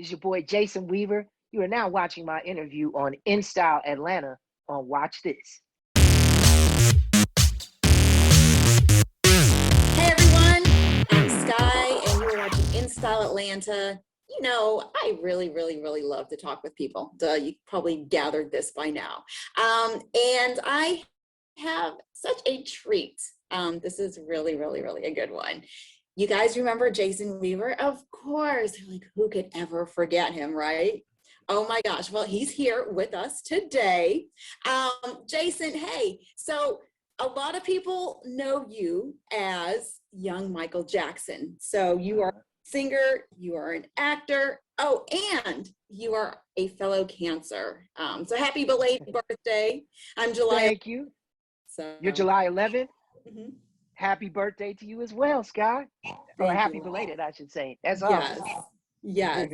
It's your boy Jason Weaver. You are now watching my interview on In Style Atlanta on Watch This. Hey everyone, I'm Sky and you're watching In Style Atlanta. You know, I really love to talk with people. Duh, you probably gathered this by now. And I have such a treat. This is really a good one. You guys remember Jason Weaver? Of course, like who could ever forget him, right? Oh my gosh, well, he's here with us today. Jason, hey, so a lot of people know you as young Michael Jackson. So you are a singer, you are an actor, oh, and you are a fellow Cancer. So happy belated birthday. I'm July. Thank you. So You're July 11th. mhm. Happy birthday to you as well, Sky. Or Thank happy you. belated, I should say. That's Yes. awesome. Yes.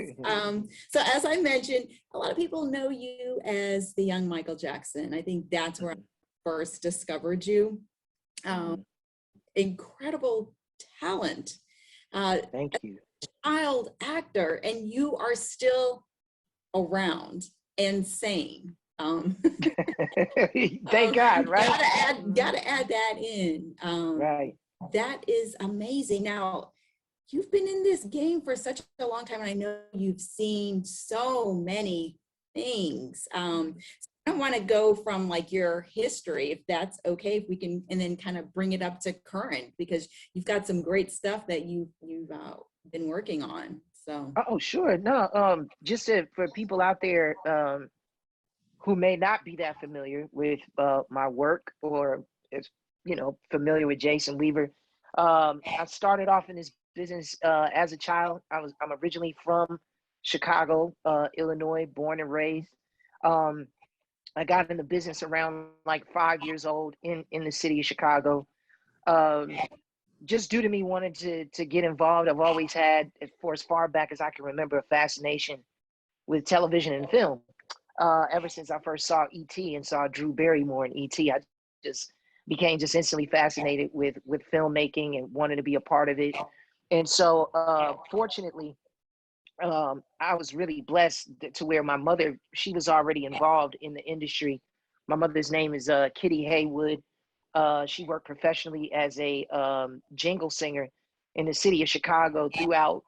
So as I mentioned, a lot of people know you as the young Michael Jackson. I think that's where I first discovered you. Incredible talent. Thank you. Child actor, and you are still around and sane. Thank God, right? Gotta add that in. Right. That is amazing. Now, you've been in this game for such a long time, and I know you've seen so many things. I want to go from like your history, if that's okay, if we can, and then kind of bring it up to current, because you've got some great stuff that you've been working on. So. Oh, sure. No, for people out there who may not be that familiar with my work or is, familiar with Jason Weaver. I started off in this business as a child. I'm originally from Chicago, Illinois, born and raised. I got in the business around like 5 years old in the city of Chicago. Just due to me wanting to get involved, I've always had, for as far back as I can remember, a fascination with television and film. Ever since I first saw E.T. and saw Drew Barrymore in E.T., I just became just instantly fascinated with filmmaking and wanted to be a part of it. And so, fortunately, I was really blessed to where my mother, she was already involved in the industry. My mother's name is Kitty Haywood. She worked professionally as a jingle singer in the city of Chicago throughout,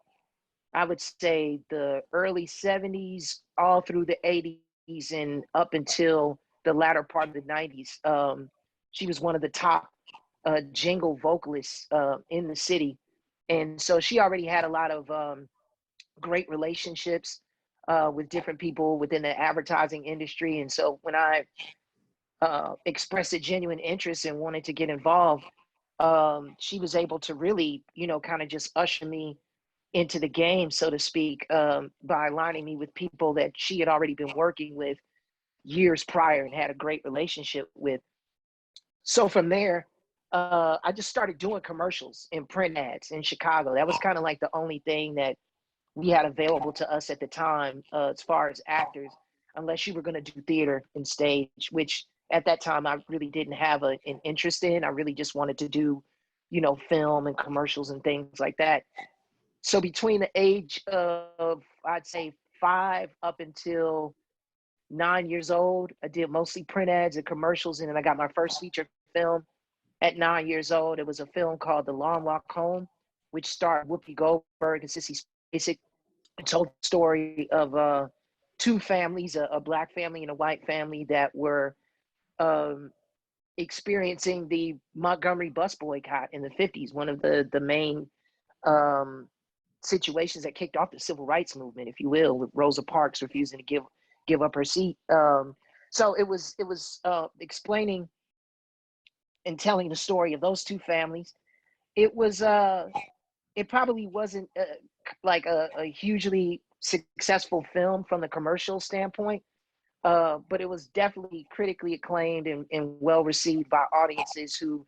I would say, the early 70s, all through the 80s and up until the latter part of the 90s. She was one of the top jingle vocalists in the city. And so she already had a lot of great relationships with different people within the advertising industry. And so when I expressed a genuine interest and wanted to get involved, she was able to really, kind of just usher me into the game, so to speak, by aligning me with people that she had already been working with years prior and had a great relationship with. So from there, I just started doing commercials and print ads in Chicago. That was kind of like the only thing that we had available to us at the time, as far as actors, unless you were going to do theater and stage, which at that time I really didn't have an interest in. I really just wanted to do, film and commercials and things like that. So between the age of, I'd say, 5 up until 9 years old, I did mostly print ads and commercials. And then I got my first feature film at 9 years old. It was a film called The Long Walk Home, which starred Whoopi Goldberg and Sissy Spacek. It told the story of two families, a black family and a white family, that were experiencing the Montgomery bus boycott in the 50s, one of the main situations that kicked off the civil rights movement, if you will, with Rosa Parks refusing to give up her seat. So it was explaining and telling the story of those two families. It was it probably wasn't like a hugely successful film from the commercial standpoint, but it was definitely critically acclaimed and well received by audiences who,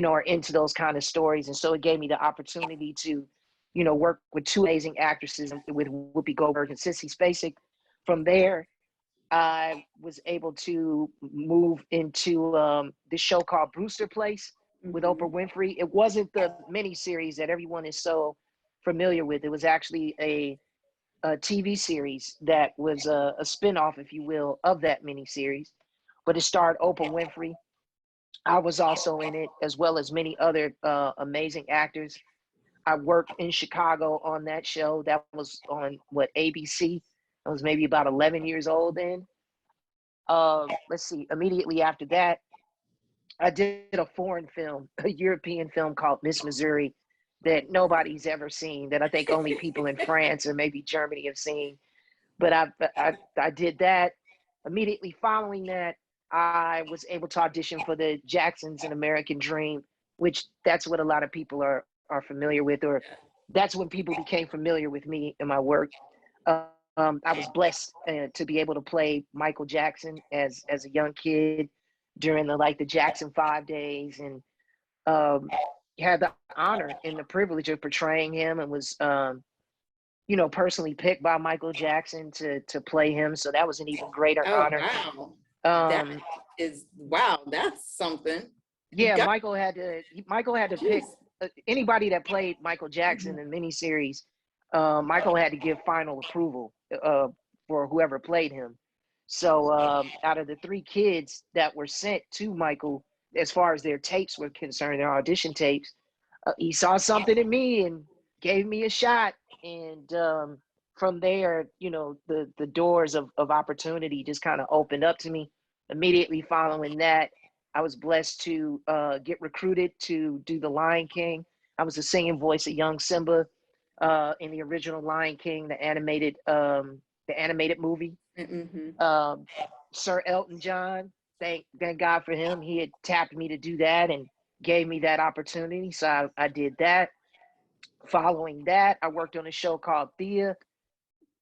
are into those kind of stories. And so it gave me the opportunity to, work with two amazing actresses, with Whoopi Goldberg and Sissy Spacek. From there, I was able to move into this show called Brewster Place with Oprah Winfrey. It wasn't the miniseries that everyone is so familiar with. It was actually a TV series that was a spinoff, if you will, of that miniseries. But it starred Oprah Winfrey. I was also in it, as well as many other amazing actors. I worked in Chicago on that show. That was on what, ABC. I was maybe about 11 years old then. Let's see. Immediately after that, I did a foreign film, a European film called Miss Missouri, that nobody's ever seen. That I think only people in France or maybe Germany have seen. But I did that. Immediately following that, I was able to audition for the Jacksons: An American Dream, which that's what a lot of people are familiar with, or that's when people became familiar with me and my work. I was blessed to be able to play Michael Jackson as a young kid during the Jackson 5 days, and had the honor and the privilege of portraying him, and was personally picked by Michael Jackson to play him. So that was an even greater Oh, honor. wow. That Um, is, wow, that's something. yeah, Got, Michael had to pick geez. anybody that played Michael Jackson in miniseries. Michael had to give final approval for whoever played him. So out of the three kids that were sent to Michael, as far as their tapes were concerned, their audition tapes, he saw something in me and gave me a shot. And from there, the doors of opportunity just kind of opened up to me. Immediately following that, I was blessed to get recruited to do The Lion King. I was the singing voice of young Simba in the original Lion King, the animated movie. Mm-hmm. Um, Sir Elton John, thank God for him. He had tapped me to do that and gave me that opportunity. So I did that. Following that, I worked on a show called Thea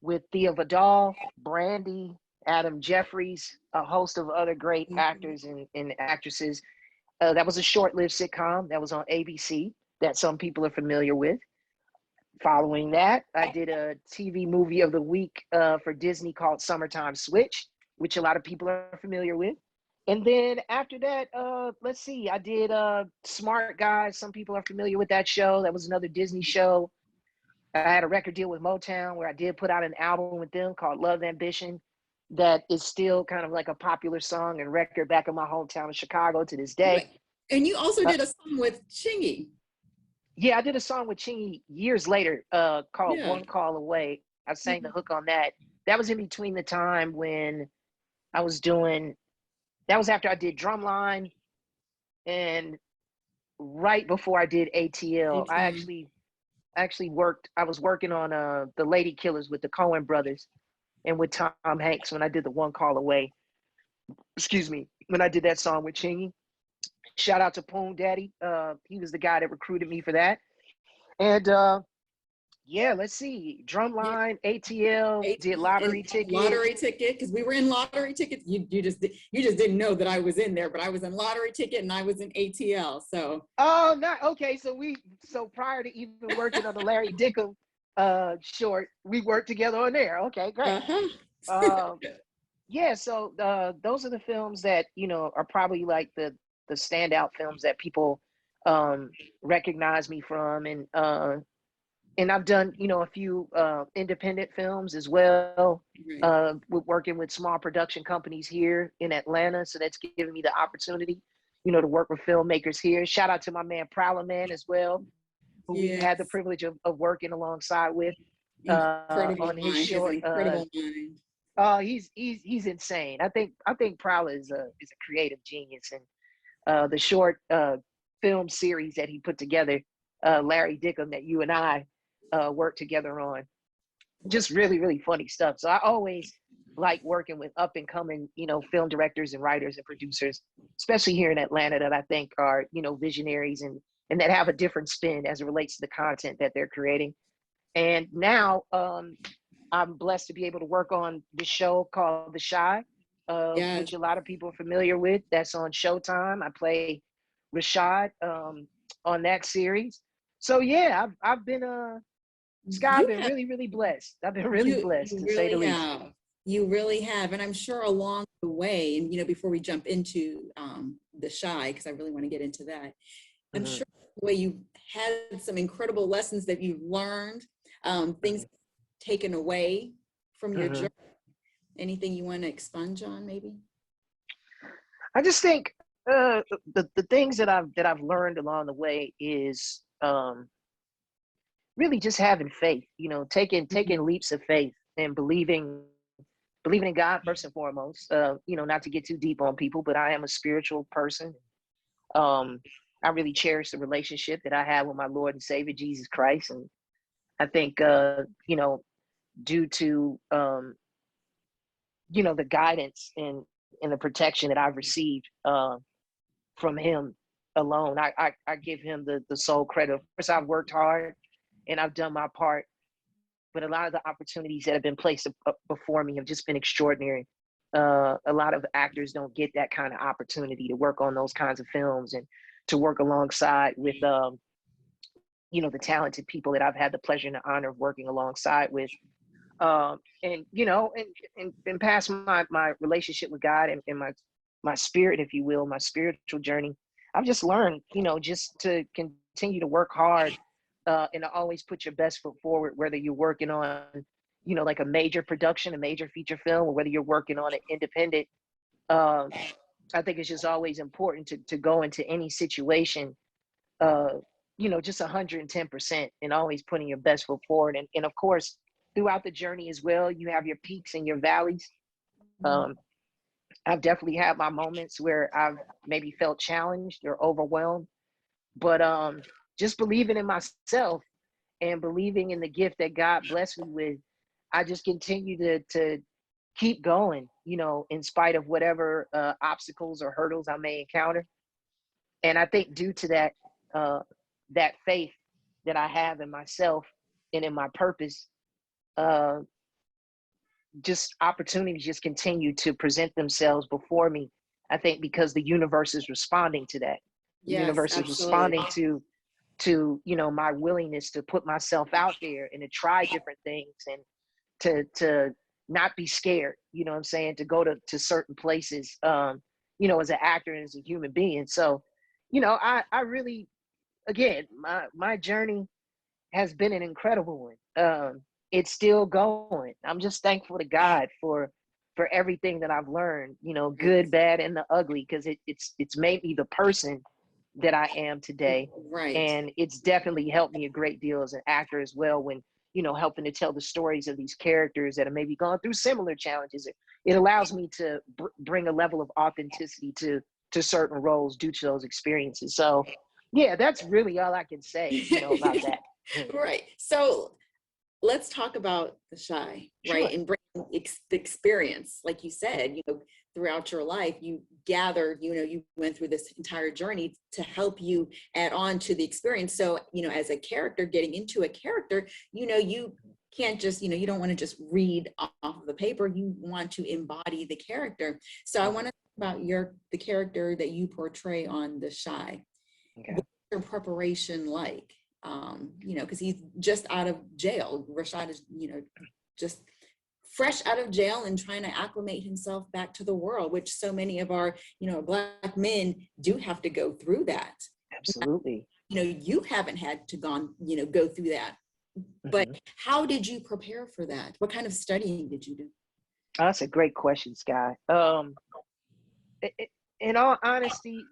with Thea Vidal, Brandy, Adam Jeffries, a host of other great Mm-hmm. actors and actresses. That was a short-lived sitcom that was on ABC that some people are familiar with. Following that, I did a TV movie of the week for Disney called Summertime Switch, which a lot of people are familiar with. And then after that, let's see, I did Smart Guys. Some people are familiar with that show. That was another Disney show. I had a record deal with Motown where I did put out an album with them called Love Ambition that is still kind of like a popular song and record back in my hometown of Chicago to this day. Right. And you also Uh, did a song with Chingy. yeah, I did a song with Chingy years later called Yeah. One Call Away. I sang the Mhm. hook on that. That was in between the time when I was doing, that was after I did Drumline and right before I did ATL. I Okay. I was working on The Lady Killers with the Coen brothers and with Tom Hanks when I did the One Call Away. Excuse me, when I did that song with Chingy. Shout out to Poon Daddy. He was the guy that recruited me for that. And yeah, let's see. Yeah. Drumline, ATL, did And Lottery Ticket. lottery ticket, because we were in lottery ticket. You just didn't know that I was in there, but I was in lottery ticket and I was in ATL. So Oh, not okay. So prior to even working on the Larry Dickham short, we worked together on there. Okay, great. uh-huh. Um, yeah, so those are the films that are probably like the standout films that people um, recognize me from, and I've done a few independent films as well, Right. with working with small production companies here in Atlanta. So that's given me the opportunity, to work with filmmakers here. Shout out to my man Prowler Man as well, who we had the Yes. privilege of working alongside with Incredible on his mind. His short. incredible mind. He's insane. I think Prowler is a creative genius, and the short film series that he put together, Larry Dickham, that you and I worked together on, just really really funny stuff. So I always like working with up and coming film directors and writers and producers, especially here in Atlanta, that I think are visionaries and that have a different spin as it relates to the content that they're creating. And now I'm blessed to be able to work on this show called The Shy, Yes. which a lot of people are familiar with. That's on Showtime. I play Rashad on that series. So yeah, I've been Sky, I've You been have really really blessed. I've been really blessed you to say the really least. have. You really have. And I'm sure along the way, and before we jump into the shy, because I really want to get into that, I'm Mhm, sure the way you had some incredible lessons that you've learned, things mhm. taken away from your Mhm. journey? Anything you want to expunge on, maybe? I just think the things that I've learned along the way is really just having faith. You know, Mhm. taking leaps of faith and believing in God first and foremost. You know, not to get too deep on people, but I am a spiritual person. Um, I really cherish the relationship that I have with my Lord and Savior Jesus Christ, and I think you know, due to you know, the guidance and the protection that I've received from Him alone, I give Him the sole credit. Of course, I've worked hard and I've done my part, but a lot of the opportunities that have been placed before me have just been extraordinary. A lot of actors don't get that kind of opportunity to work on those kinds of films and to work alongside with, you know, the talented people that I've had the pleasure and the honor of working alongside with. And you know, and past my relationship with God and my spirit, if you will, my spiritual journey, I've just learned, you know, just to continue to work hard and to always put your best foot forward, whether you're working on, you know, like a major production, a major feature film, or whether you're working on an independent. Um, I think it's just always important to go into any situation, uh, you know, just 110% and always putting your best foot forward. And of course, throughout the journey as well, you have your peaks and your valleys. Mhm. Um, I've definitely had my moments where I've maybe felt challenged or overwhelmed, but just believing in myself and believing in the gift that God blessed me with, I just continue to keep going, you know, in spite of whatever obstacles or hurdles I may encounter. And I think due to that, uh, that faith that I have in myself and in my purpose, uh, just opportunities just continue to present themselves before me. I think because the universe is responding to that. The Yes, universe is absolutely. responding to you know, my willingness to put myself out there and to try different things and to not be scared. You know what I'm saying? To go to certain places. You know, as an actor and as a human being. So, you know, I really, again, my journey has been an incredible one. It's still going. I'm just thankful to God for everything that I've learned, you know, Right. good, bad, and the ugly, because it's made me the person that I am today. Right. And it's definitely helped me a great deal as an actor as well, when, you know, helping to tell the stories of these characters that have maybe gone through similar challenges. It allows me to bring a level of authenticity to certain roles due to those experiences. So yeah, that's really all I can say, you know, about that. Right. So let's talk about the shy, right? Sure. And bring the experience, like you said, throughout your life, you gathered, you went through this entire journey to help you add on to the experience. So, as a character, getting into a character, you can't just, you don't want to just read off of the paper. You want to embody the character. So I want to talk about the character that you portray on The Shy. Okay. What's your preparation like? Because he's just out of jail. Rashad is, just fresh out of jail and trying to acclimate himself back to the world, which so many of our, Black men do have to go through that. Absolutely. You haven't had to go through that. But Hmm. how did you prepare for that? What kind of studying did you do? That's a great question, Sky. In all honesty,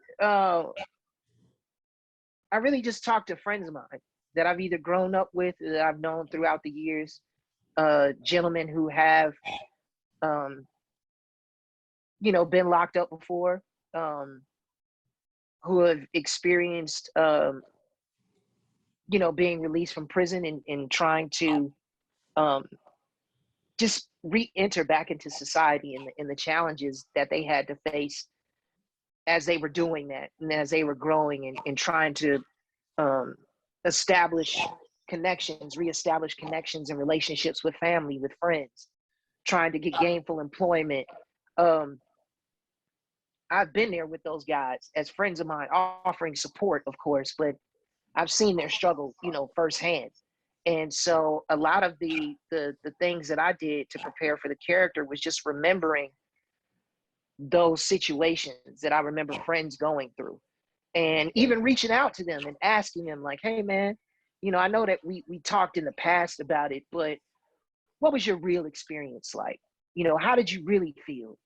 I really just talked to friends of mine that I've either grown up with, that I've known throughout the years, gentlemen who have, um, you know, been locked up before, um, who have experienced, you know, being released from prison and trying to um, just re-enter back into society and the challenges that they had to face as they were doing that and as they were growing and trying to um, establish connections, reestablish connections and relationships with family, with friends, trying to get gainful employment. Um, I've been there with those guys as friends of mine, offering support, of course, but I've seen their struggle, you know, firsthand. And so a lot of the things that I did to prepare for the character was just remembering those situations that I remember friends going through, and even reaching out to them and asking them like, hey man, you know, I know that we talked in the past about it, but what was your real experience like? You know, how did you really feel?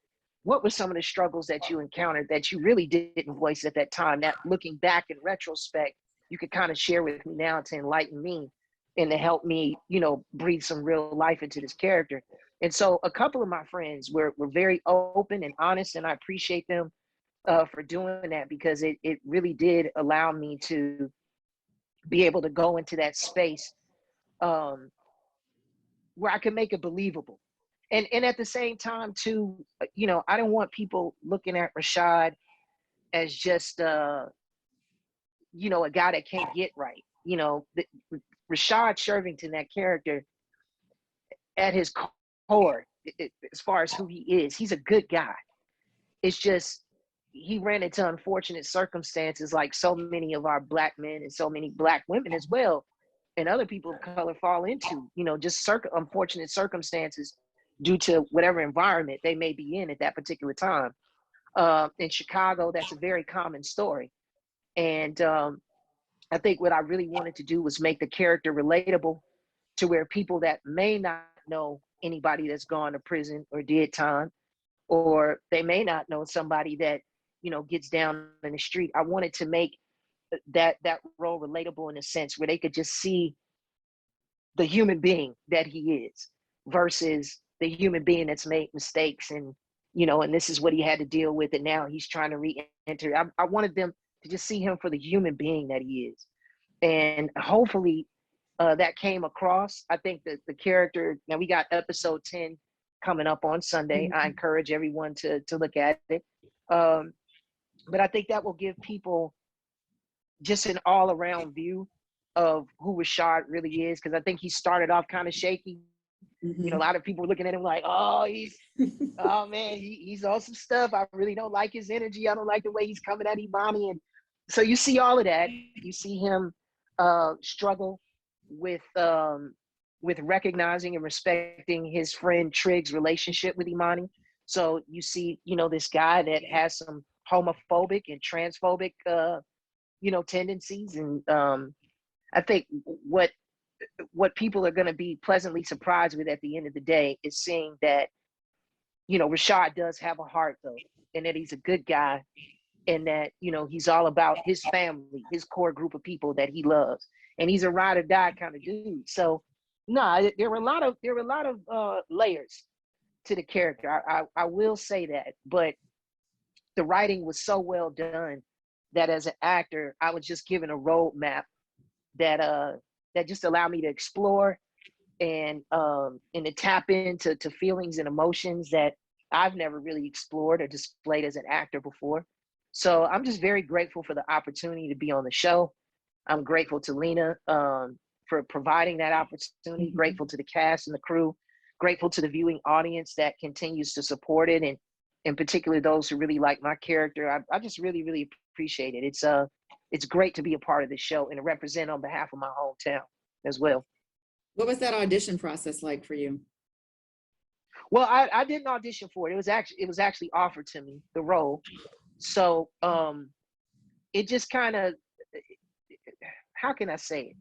What were some of the struggles that you encountered that you really didn't voice at that time, that looking back in retrospect, you could kind of share with me now to enlighten me and to help me, you know, breathe some real life into this character. And so a couple of my friends were very open and honest, and I appreciate them for doing that, because it really did allow me to be able to go into that space um, where I could make it believable. And at the same time too, you know, I don't want people looking at Rashad as just you know, a guy that can't get right. You know, Rashad Shervington, that character, at his core, as far as who he is, he's a good guy. It's just he ran into unfortunate circumstances, like so many of our Black men and so many Black women as well, and other people of color fall into, you know, just unfortunate circumstances due to whatever environment they may be in at that particular time. In Chicago, that's a very common story. And I think what I really wanted to do was make the character relatable to where people that may not know anybody that's gone to prison or did time, or they may not know somebody that, you know, gets down in the street. I wanted to make that role relatable in a sense where they could just see the human being that he is versus the human being that's made mistakes, and, you know, and this is what he had to deal with, and now he's trying to re-enter. I wanted them to just see him for the human being that he is, and hopefully that came across. I think that the character, now we got episode 10 coming up on Sunday. I encourage everyone to look at it. But I think that will give people just an all-around view of who Rashad really is, because I think he started off kind of shaky. You know, a lot of people were looking at him like, oh, oh man, he's on some stuff. I really don't like his energy. I don't like the way he's coming at Imani. And so you see all of that. You see him struggle with recognizing and respecting his friend Trig's relationship with Imani. So you see, you know, this guy that has some homophobic and transphobic, you know, tendencies. And I think what people are going to be pleasantly surprised with at the end of the day is seeing that, you know, Rashad does have a heart though, and that he's a good guy, and that, you know, he's all about his family, his core group of people that he loves, and he's a ride or die kind of dude. So no, there were a lot of layers to the character. I will say that, but the writing was so well done that as an actor, I was just given a roadmap that that just allowed me to explore and to tap into feelings and emotions that I've never really explored or displayed as an actor before. So I'm just very grateful for the opportunity to be on the show. I'm grateful to Lena for providing that opportunity, grateful to the cast and the crew, grateful to the viewing audience that continues to support it, and in particular those who really like my character. I just really, really appreciate it. It's great to be a part of this show and to represent on behalf of my hometown as well. What was that audition process like for you? Well, I didn't audition for it. It was actually offered to me, the role. So it just kind of, how can I say it?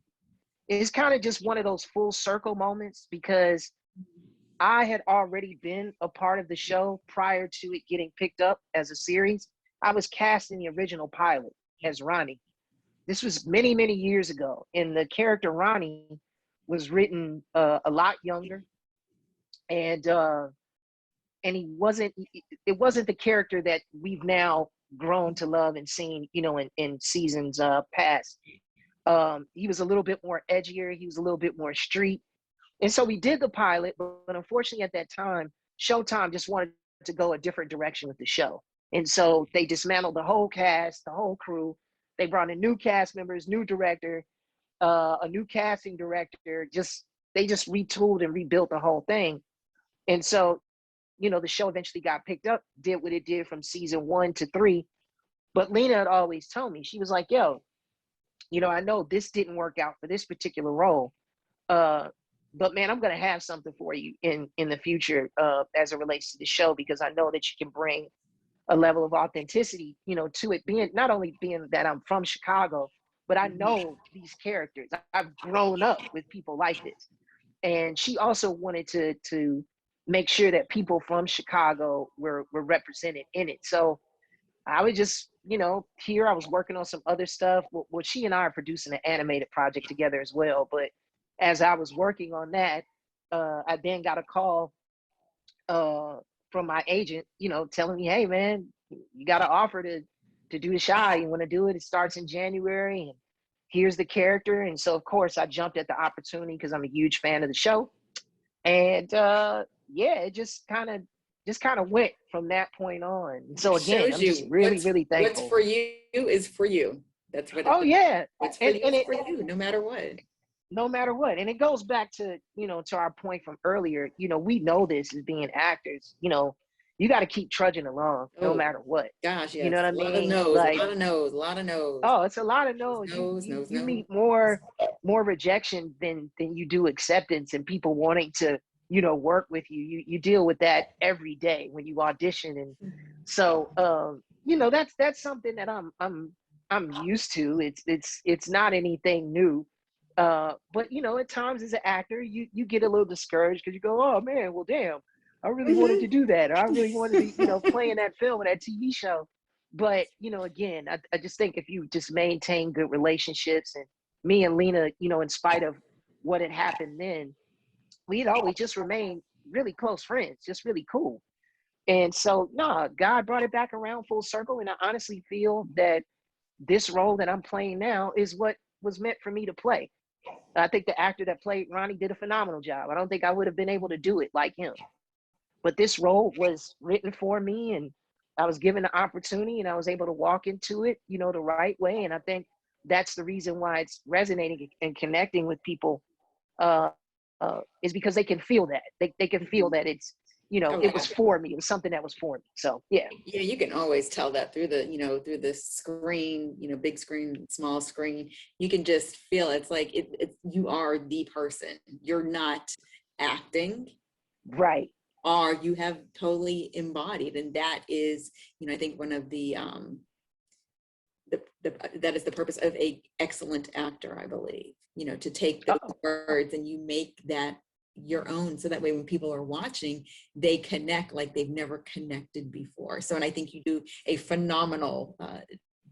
It's kind of just one of those full circle moments, because I had already been a part of the show prior to it getting picked up as a series. I was cast in the original pilot as Ronnie. This was many, many years ago. And the character Ronnie was written a lot younger. And it wasn't the character that we've now grown to love and seen, you know, in seasons past. He was a little bit more edgier. He was a little bit more street. And so we did the pilot, but unfortunately at that time, Showtime just wanted to go a different direction with the show. And so they dismantled the whole cast, the whole crew. They brought in new cast members, new director, a new casting director. They just retooled and rebuilt the whole thing. And so, you know, the show eventually got picked up, did what it did from season 1 to 3. But Lena had always told me, she was like, yo, you know, I know this didn't work out for this particular role. But man, I'm going to have something for you in the future as it relates to the show, because I know that you can bring a level of authenticity, you know, to it, being not only being that I'm from Chicago, but I know these characters. I've grown up with people like this. and she also wanted to make sure that people from Chicago were represented in it. So I was just, here I was working on some other stuff. Well, she and I are producing an animated project together as well. But as I was working on that, I then got a call uh, from my agent, telling me, "Hey, man, you got an offer to do the Shy. You want to do it? It starts in January, and here's the character." And so, of course, I jumped at the opportunity because I'm a huge fan of the show. And yeah, it just kind of went from that point on. And so again, Shows I'm just you really, really what's thankful. for you is for you. That's what Oh yeah, what's for and you and is it for you, no matter what. no matter what, and it goes back to to our point from earlier. We know this as being actors. You got to keep trudging along no Oh matter what. gosh, You know yes. what I A lot of mean? no's, a Like, lot of no's, a lot of no's. oh, it's a lot of no's. You No's, you no's, you no. meet more rejection than you do acceptance, and people wanting to work with you. You deal with that every day when you audition, and so that's something that I'm used to. It's not anything new. But at times as an actor, you get a little discouraged because you go, oh man, well damn, I really wanted to Mhm. do that. Or I really wanted to play in that film or that TV show. But again, I just think if you just maintain good relationships, and me and Lena, in spite of what had happened then, we'd always just remain really close friends, just really cool. And so, nah, God brought it back around full circle. And I honestly feel that this role that I'm playing now is what was meant for me to play. I think the actor that played Ronnie did a phenomenal job. I don't think I would have been able to do it like him. But this role was written for me, and I was given the opportunity, and I was able to walk into it, the right way. And I think that's the reason why it's resonating and connecting with people, uh, is because they can feel that. They can feel Mhm. that Oh it was yeah. for me. It was something that was for me. So yeah. Yeah, you can always tell that through through the screen, big screen, small screen. You can just feel it. It's like you are the person. You're not acting, Right. or you have totally embodied. And that is, I think one of that is the purpose of a excellent actor, I believe, to take those Oh, words and you make that your own, so that way when people are watching, they connect like they've never connected before. So, and I think you do a phenomenal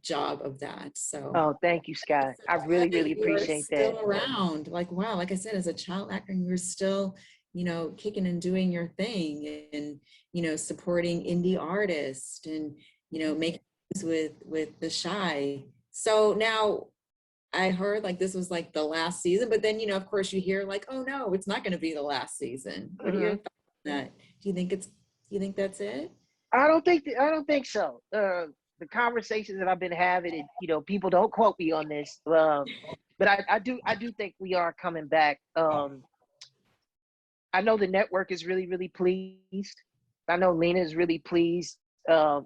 job of that. So oh, thank you, Sky. I I'm glad really, really that you are appreciate that. still around. Like, wow, like I said, as a child actor, you're still, kicking and doing your thing, and, supporting indie artists, and, making moves with the Shy. So now I heard like this was like the last season, but then, of course you hear like, oh no, it's not going to be the last season. What are your Mhm. thoughts on that? Do you think that's it? I don't think so. The conversations that I've been having, and people don't quote me on this, but I do think we are coming back. I know the network is really, really pleased. I know Lena is really pleased. In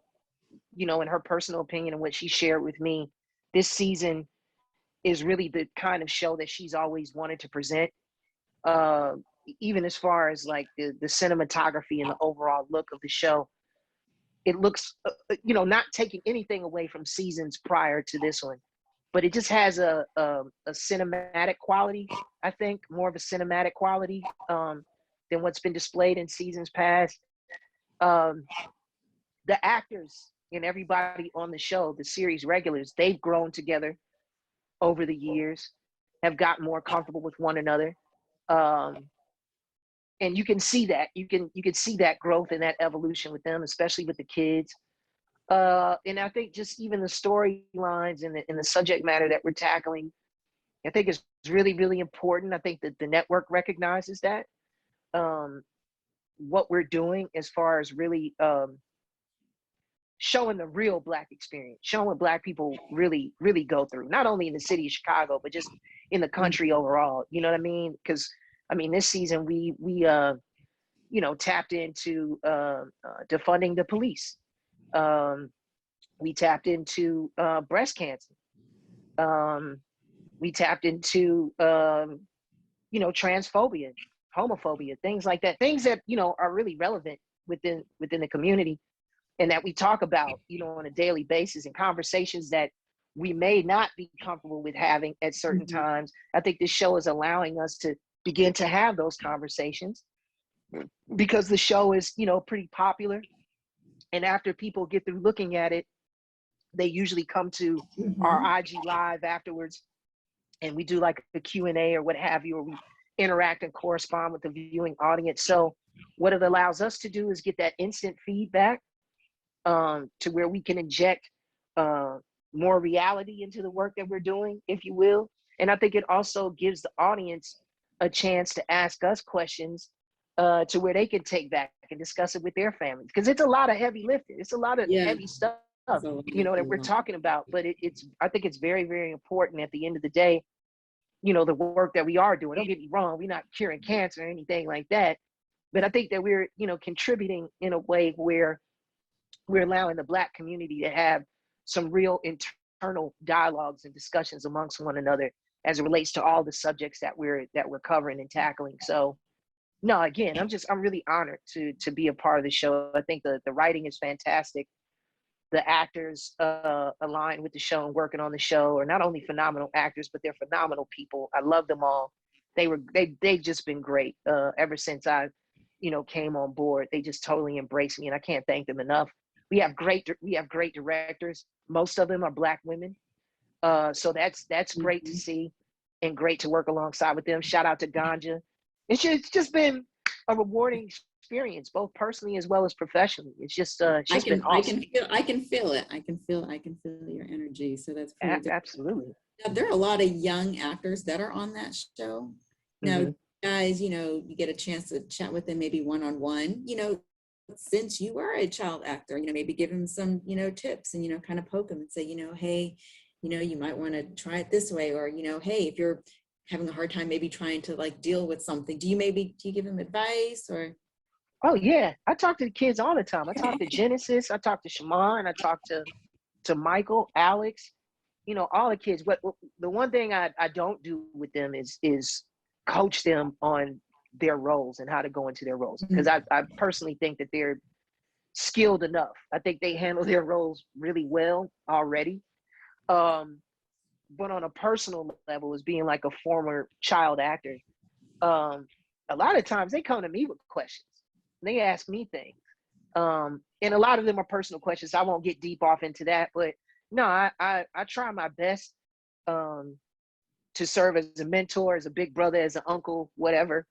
her personal opinion and what she shared with me, this season is really the kind of show that she's always wanted to present. Uh, Even as far as like the cinematography and the overall look of the show, it looks, not taking anything away from seasons prior to this one, but it just has a cinematic quality. I think more of a cinematic quality than what's been displayed in seasons past. Um, the actors and everybody on the show, the series regulars, they've grown together over the years, have gotten more comfortable with one another. Um, and you can see that you can see that growth and that evolution with them, especially with the kids. And I think just even the storylines and the subject matter that we're tackling, I think is really, really important. I think that the network recognizes that, what we're doing as far as really showing the real Black experience, showing what Black people really, really go through, not only in the city of Chicago, but just in the country overall. You know what I mean? Because I mean, this season we tapped into defunding the police. Um, we tapped into breast cancer. Um, we tapped into transphobia, homophobia, things like that, things that are really relevant within the community, and that we talk about on a daily basis, and conversations that we may not be comfortable with having at certain Mhm. times. I think this show is allowing us begin to have those conversations, because the show is, you know, pretty popular. And after people get through looking at it, they usually come to our IG Live afterwards, and we do like a Q&A or what have you, or we interact and correspond with the viewing audience. So what it allows us to do is get that instant feedback, to where we can inject more reality into the work that we're doing, if you will. And I think it also gives the audience a chance to ask us questions, to where they can take back and discuss it with their families, because it's a lot of heavy lifting. It's a lot of heavy stuff, you know, that we're talking about. But I think it's very, very important at the end of the day, you know, the work that we are doing. Don't get me wrong, we're not curing cancer or anything like that. But I think that we're, you know, contributing in a way where we're allowing the Black community to have some real internal dialogues and discussions amongst one another as it relates to all the subjects that we're covering and tackling. So no, again, I'm really honored to be a part of the show. I think the writing is fantastic. The actors aligned with the show and working on the show are not only phenomenal actors, but they're phenomenal people. I love them all. They've just been great ever since I, you know, came on board. They just totally embraced me, and I can't thank them enough. We have great directors. Most of them are Black women, so that's great to see and great to work alongside with them. Shout out to Ganja. It's just been a rewarding experience, both personally as well as professionally. It's just been awesome. I can feel it. I can feel your energy. So that's pretty absolutely. Now, there are a lot of young actors that are on that show. Now, guys, you know, you get a chance to chat with them maybe one-on-one, you know, since you are a child actor, you know, maybe give them some, you know, tips and, you know, kind of poke them and say, you know, hey, you know, you might want to try it this way, or, you know, hey, if you're having a hard time maybe trying to like deal with something, do you give them advice? Or oh yeah, I talk to the kids all the time. I talk to Genesis, I talk to Shaman, I talk to Michael, Alex, you know, all the kids. But the one thing I don't do with them is coach them on their roles and how to go into their roles, because I personally think that they're skilled enough. I think they handle their roles really well already. But on a personal level, as being like a former child actor, a lot of times they come to me with questions. They ask me things. And a lot of them are personal questions. I won't get deep off into that, but no, I try my best to serve as a mentor, as a big brother, as an uncle, whatever,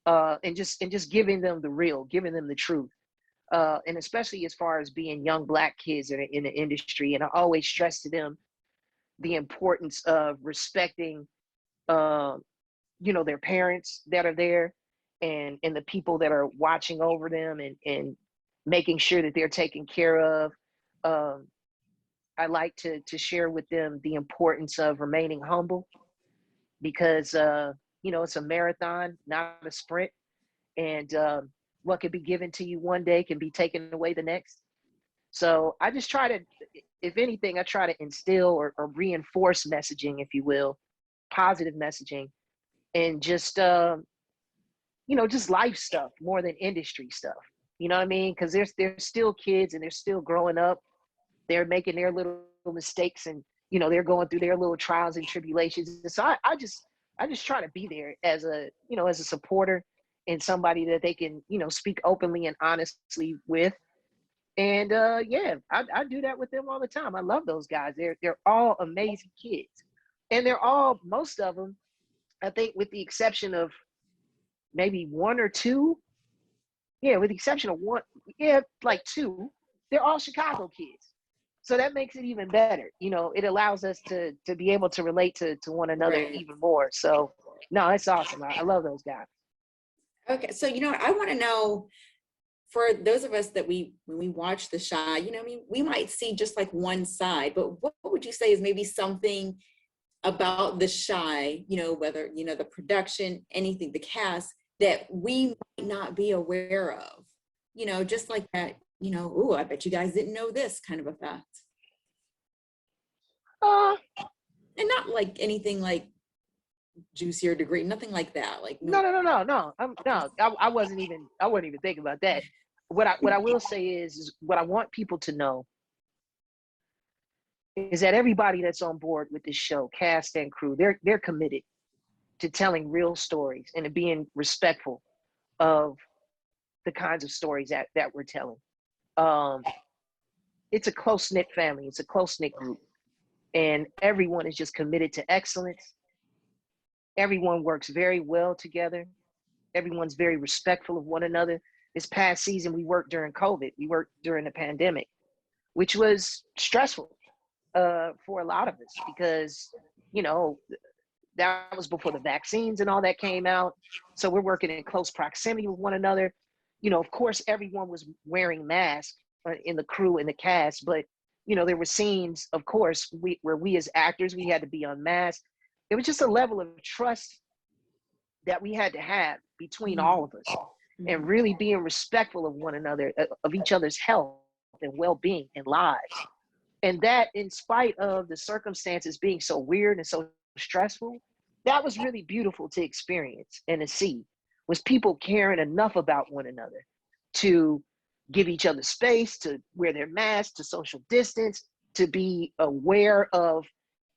and just giving them the real, giving them the truth. And especially as far as being young Black kids in the industry. And I always stress to them the importance of respecting, you know, their parents that are there, and the people that are watching over them, and making sure that they're taken care of. I like to share with them the importance of remaining humble, because, you know, it's a marathon, not a sprint. And what could be given to you one day can be taken away the next. So I just try to, if anything, I try to instill or reinforce messaging, if you will, positive messaging, and just, you know, just life stuff more than industry stuff. You know what I mean? Because they're still kids, and they're still growing up. They're making their little mistakes, and, you know, they're going through their little trials and tribulations. And so I just try to be there as a, you know, as a supporter, and somebody that they can, you know, speak openly and honestly with. And yeah, I do that with them all the time. I love those guys. They're all amazing kids, and they're all, most of them, I think, with the exception of maybe one or two. Yeah, with the exception of one, yeah, like two, they're all Chicago kids. So that makes it even better. You know, it allows us to be able to relate to one another even more. So no, it's awesome. I love those guys. Okay, so, you know, I want to know, for those of us that when we watch The Chi, you know, I mean, we might see just like one side, but what would you say is maybe something about The Chi, you know, whether, you know, the production, anything, the cast, that we might not be aware of, you know, just like that, you know, oh, I bet you guys didn't know this kind of effect. And not like anything like juicier degree, nothing like that. Like no. I wasn't even thinking about that. What I will say is what I want people to know is that everybody that's on board with this show, cast and crew, they're committed to telling real stories and to being respectful of the kinds of stories that we're telling. Um, it's a close-knit family. It's a close-knit group. And everyone is just committed to excellence. Everyone works very well together. Everyone's very respectful of one another. This past season, we worked during COVID. We worked during the pandemic, which was stressful for a lot of us because, you know, that was before the vaccines and all that came out. So we're working in close proximity with one another. You know, of course, everyone was wearing masks in the crew and the cast, but, you know, there were scenes, of course, where we as actors, we had to be unmasked. It was just a level of trust that we had to have between all of us and really being respectful of one another, of each other's health and well-being and lives. And that, in spite of the circumstances being so weird and so stressful, that was really beautiful to experience and to see, was people caring enough about one another to give each other space, to wear their masks, to social distance, to be aware of,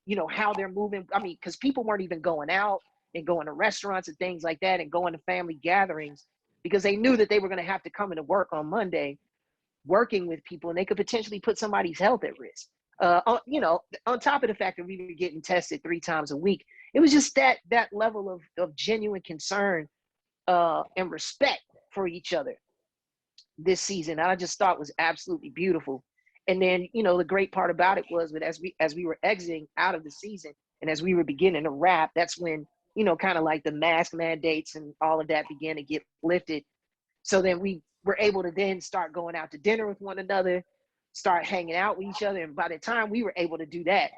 you know, how they're moving. I mean, because people weren't even going out and going to restaurants and things like that and going to family gatherings because they knew that they were going to have to come into work on Monday working with people, and they could potentially put somebody's health at risk. You know, on top of the fact that we were getting tested 3 times a week, it was just that level of genuine concern and respect for each other this season. I just thought was absolutely beautiful. And then, you know, the great part about it was that as we were exiting out of the season and as we were beginning to wrap, that's when, you know, kind of like the mask mandates and all of that began to get lifted. So then we were able to then start going out to dinner with one another, start hanging out with each other. And by the time we were able to do that,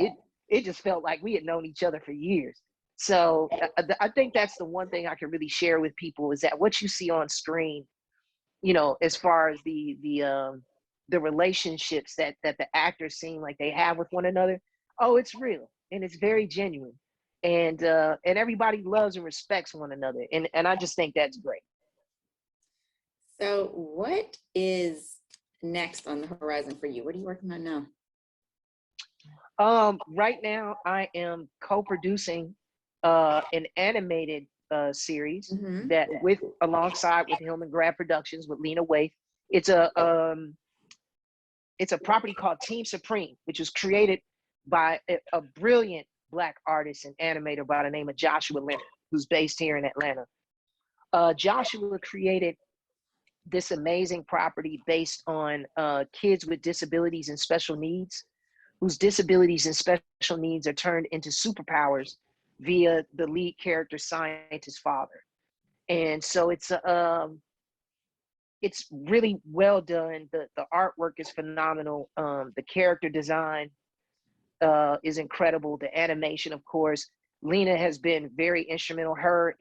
it just felt like we had known each other for years. So I think that's the one thing I can really share with people is that what you see on screen, you know, as far as the relationships that the actors seem like they have with one another, oh, it's real and it's very genuine, and everybody loves and respects one another, and I just think that's great. So what is next on the horizon for you? What are you working on now? Right now I am co-producing an animated series that alongside with Hillman Grad Productions with Lena Waithe. It's a property called Team Supreme, which was created by a brilliant Black artist and animator by the name of Joshua Leonard, who's based here in Atlanta. Joshua created this amazing property based on kids with disabilities and special needs, whose disabilities and special needs are turned into superpowers via the lead character scientist's father. And so it's really well done. The artwork is phenomenal. The character design is incredible. The animation, of course. Lena has been very instrumental. Her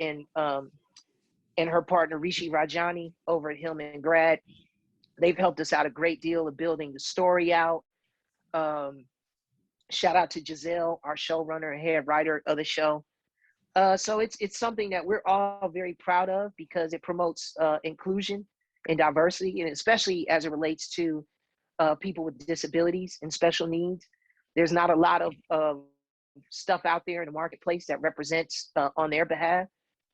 and her partner Rishi Rajani over at Hillman Grad, they've helped us out a great deal of building the story out. Shout out to Giselle, our showrunner and head writer of the show. So it's something that we're all very proud of because it promotes inclusion and diversity, and especially as it relates to people with disabilities and special needs. There's not a lot of stuff out there in the marketplace that represents on their behalf.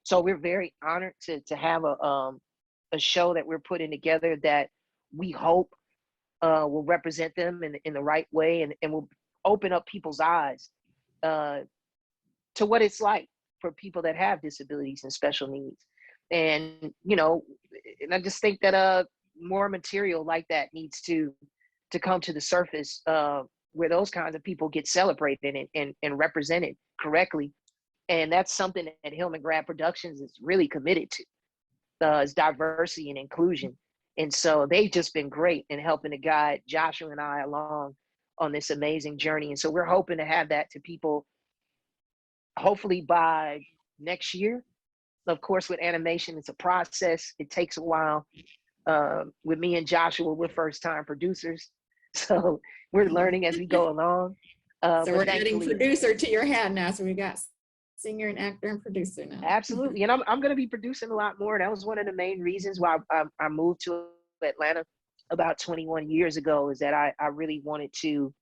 So we're very honored to have a show that we're putting together that we hope will represent them in the right way and will open up people's eyes to what it's like for people that have disabilities and special needs. And, you know, and I just think that more material like that needs to come to the surface where those kinds of people get celebrated and represented correctly. And that's something that Hillman Grad Productions is really committed to, is diversity and inclusion. And so they've just been great in helping to guide Joshua and I along on this amazing journey. And so we're hoping to have that to people hopefully by next year. Of course, with animation, it's a process. It takes a while. With me and Joshua, we're first-time producers. So we're learning as we go along. So we're adding producer to your hat now. So we got singer and actor and producer now. Absolutely. And I'm going to be producing a lot more. That was one of the main reasons why I moved to Atlanta about 21 years ago, is that I really wanted to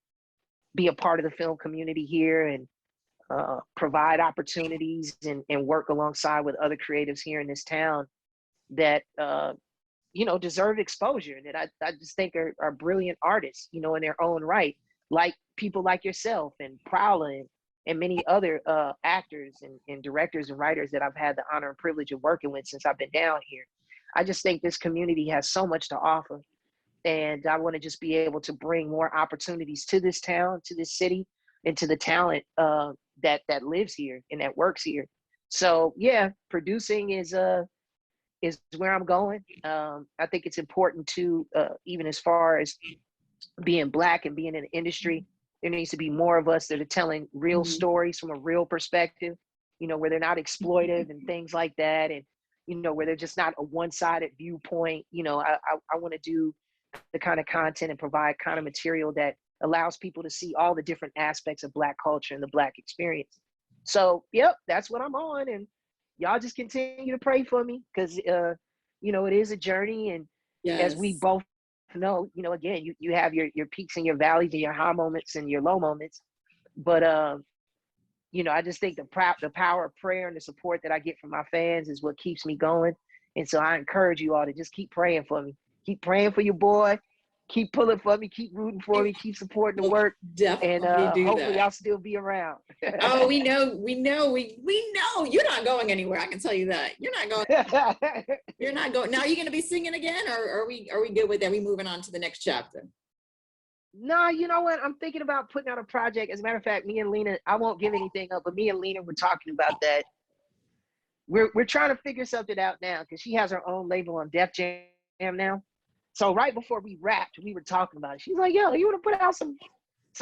be a part of the film community here and provide opportunities and work alongside with other creatives here in this town that, deserve exposure, that I just think are brilliant artists, in their own right, like people like yourself and Prowler and many other actors and directors and writers that I've had the honor and privilege of working with since I've been down here. I just think this community has so much to offer. And I want to just be able to bring more opportunities to this town, to this city, and to the talent that lives here and that works here. So yeah, producing is where I'm going. I think it's important to, even as far as being Black and being in the industry, there needs to be more of us that are telling real stories from a real perspective, where they're not exploitive and things like that. And, where they're just not a one-sided viewpoint. I want to do the kind of content and provide kind of material that allows people to see all the different aspects of Black culture and the Black experience. So, yep, that's what I'm on. And y'all just continue to pray for me because, it is a journey. And as we both know, again, you have your peaks and your valleys and your high moments and your low moments. But, I just think the power of prayer and the support that I get from my fans is what keeps me going. And so I encourage you all to just keep praying for me. Keep praying for your boy. Keep pulling for me. Keep rooting for me. Keep supporting the work. Definitely and do hopefully that. I'll still be around. Oh, we know you're not going anywhere. I can tell you that you're not going. You're not going. Now, are you going to be singing again, or are we good with that? Are we moving on to the next chapter? No, you know what? I'm thinking about putting out a project. As a matter of fact, me and Lena, I won't give anything up, but me and Lena were talking about that. We're trying to figure something out now because she has her own label on Def Jam now. So right before we wrapped, we were talking about it. She's like, "Yo, you want to put out some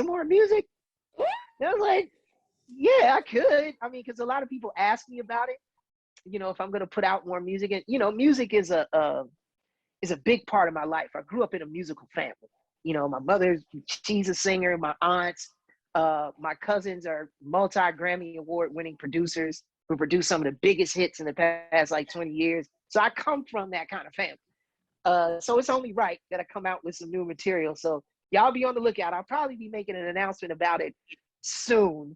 more music?" And I was like, "Yeah, I could." I mean, because a lot of people ask me about it. If I'm going to put out more music, and music is a big part of my life. I grew up in a musical family. My mother, she's a singer. My aunts, my cousins are multi-Grammy award-winning producers who produce some of the biggest hits in the past 20 years. So I come from that kind of family. So it's only right that I come out with some new material. So y'all be on the lookout. I'll probably be making an announcement about it soon.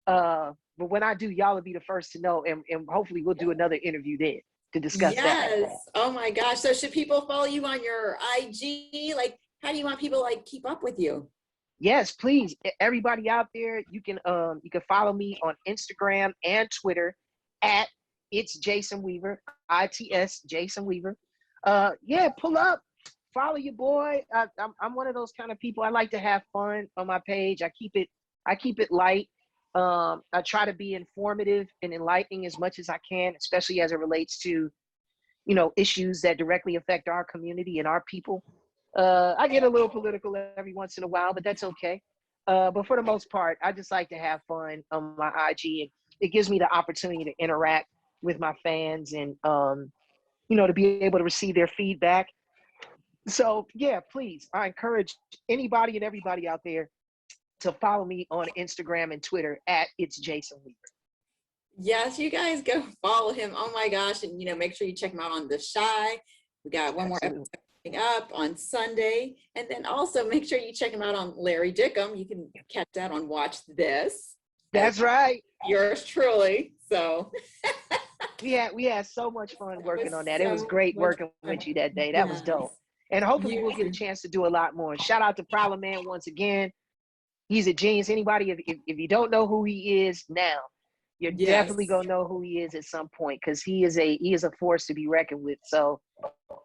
But when I do, y'all will be the first to know. And hopefully we'll do another interview then to discuss that. Yes. Oh my gosh. So should people follow you on your IG? Like, how do you want people keep up with you? Yes, please. Everybody out there, you can follow me on Instagram and Twitter at It's Jason Weaver, ITS Jason Weaver. Pull up, follow your boy. I'm one of those kind of people. I like to have fun on my page. I keep it light. I try to be informative and enlightening as much as I can, especially as it relates to, issues that directly affect our community and our people. I get a little political every once in a while, but that's okay. But for the most part, I just like to have fun on my IG. And it gives me the opportunity to interact with my fans and, to be able to receive their feedback. So yeah, please, I encourage anybody and everybody out there to follow me on Instagram and Twitter at It's Jason Weaver. Yes, you guys go follow him. Oh my gosh. And, make sure you check him out on The Shy. We got one more episode up on Sunday, and then also make sure you check him out on Larry Dickham. You can catch that on Watch This. That's right. Yours truly. So we had so much fun working on that. It was great working with you that day. That was dope. And hopefully we'll get a chance to do a lot more. Shout out to Prowler Man once again. He's a genius. Anybody, if you don't know who he is now, you're definitely gonna know who he is at some point because he is a force to be reckoned with. So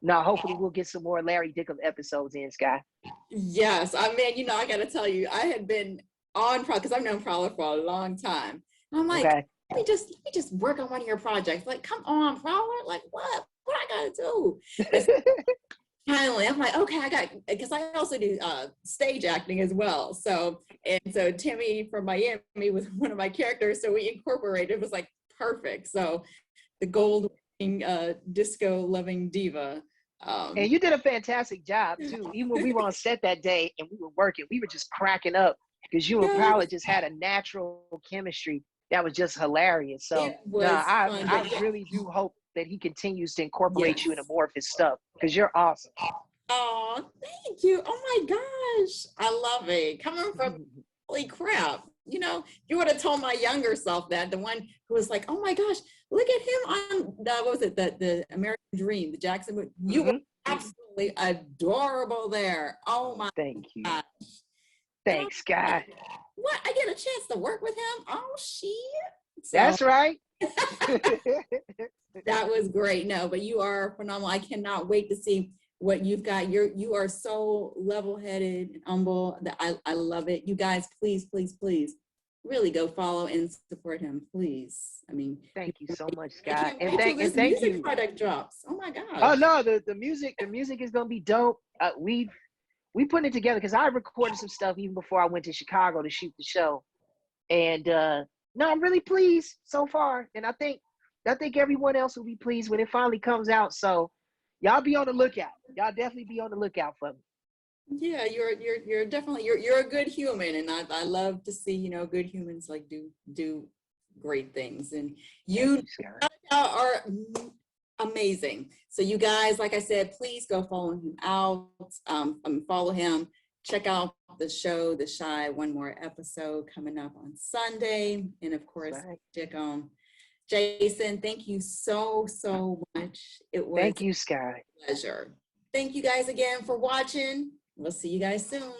now hopefully we'll get some more Larry Dickham episodes in, Sky. Yes, I mean, I gotta tell you, I had been on Prowler because I've known Prowler for a long time. And I'm like, let me just work on one of your projects. Like, come on, Prowler. Like, what I gotta do? Finally, I'm like, okay, because I also do stage acting as well. So Timmy from Miami was one of my characters. So we incorporated, it was like perfect. So the gold disco loving diva. And you did a fantastic job too. Even when we were on set that day and we were working, we were just cracking up because you and Paula just had a natural chemistry that was just hilarious. So I really do hope that he continues to incorporate you into more of his stuff because you're awesome. Oh, thank you. Oh my gosh. I love it. Coming from, holy crap. you know, you would have told my younger self that, the one who was like, oh my gosh, look at him on what was it, the American Dream, the Jackson movie. You were absolutely adorable there. Oh my Thank you. gosh. Thanks, Sky. What? I get a chance to work with him? Oh shit. So, That's right. that was great. No, but you are phenomenal. I cannot wait to see what you've got. You are so level-headed and humble that I love it. You guys, please, please, please really go follow and support him, please. I mean, thank you so much, I Scott. can't wait till this music product drops. Oh my gosh. Oh no, the music is gonna be dope. We put it together because I recorded some stuff even before I went to Chicago to shoot the show. And no, I'm really pleased so far. And I think everyone else will be pleased when it finally comes out. So y'all be on the lookout. Y'all definitely be on the lookout for me. Yeah, you're definitely you're a good human, and I love to see, you know, good humans like do great things, and you are amazing. So you guys, like I said, please go follow him out. Follow him. Check out the show, The Shy. One more episode coming up on Sunday, and of course, check on Jason. Thank you so much. It was thank you, Sky. A pleasure. Thank you guys again for watching. We'll see you guys soon.